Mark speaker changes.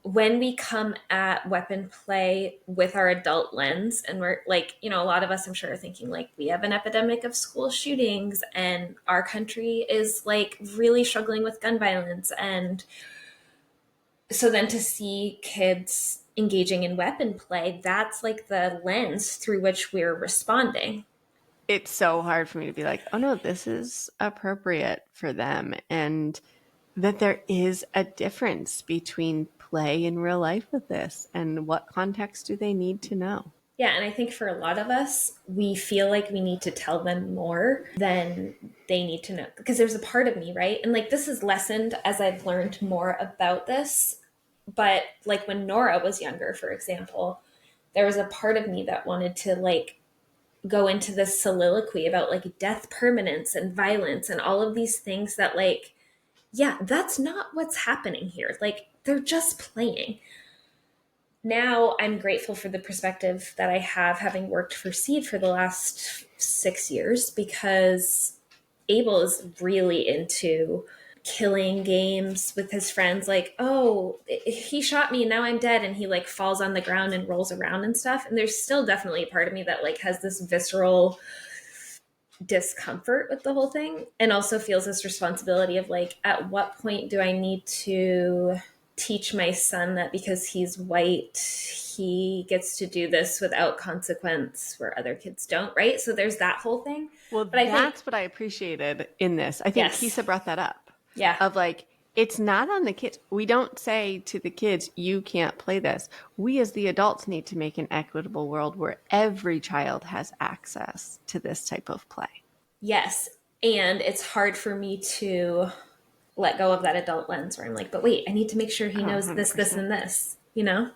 Speaker 1: when we come at weapon play with our adult lens, and we're like, you know, a lot of us, I'm sure, are thinking like, we have an epidemic of school shootings and our country is like really struggling with gun violence. And so then to see kids engaging in weapon play, that's like the lens through which we're responding.
Speaker 2: It's so hard for me to be like, oh no, this is appropriate for them. And that there is a difference between play and real life with this. And what context do they need to know?
Speaker 1: Yeah, and I think for a lot of us, we feel like we need to tell them more than they need to know. Because there's a part of me, right? And like this is lessened as I've learned more about this. But like when Nora was younger, for example, there was a part of me that wanted to like go into this soliloquy about like death permanence and violence and all of these things that like, yeah, that's not what's happening here. Like they're just playing. Now I'm grateful for the perspective that I have having worked for Seed for the last 6 years, because Abel is really into killing games with his friends, like, oh, he shot me, now I'm dead, and he like falls on the ground and rolls around and stuff. And there's still definitely a part of me that like has this visceral discomfort with the whole thing, and also feels this responsibility of like, at what point do I need to teach my son that because he's white he gets to do this without consequence where other kids don't, right? So there's that whole thing.
Speaker 2: Well,
Speaker 1: But I think,
Speaker 2: that's what I appreciated in this. I think
Speaker 1: yes,
Speaker 2: Kisa brought that up
Speaker 1: yeah,
Speaker 2: of like, it's not on the kids. We don't say to the kids, you can't play this. We as the adults need to make an equitable world where every child has access to this type of play.
Speaker 1: yes. And it's hard for me to let go of that adult lens where I'm like, but wait, I need to make sure he
Speaker 2: Oh,
Speaker 1: knows this, this,
Speaker 2: 100%.
Speaker 1: and this, you know?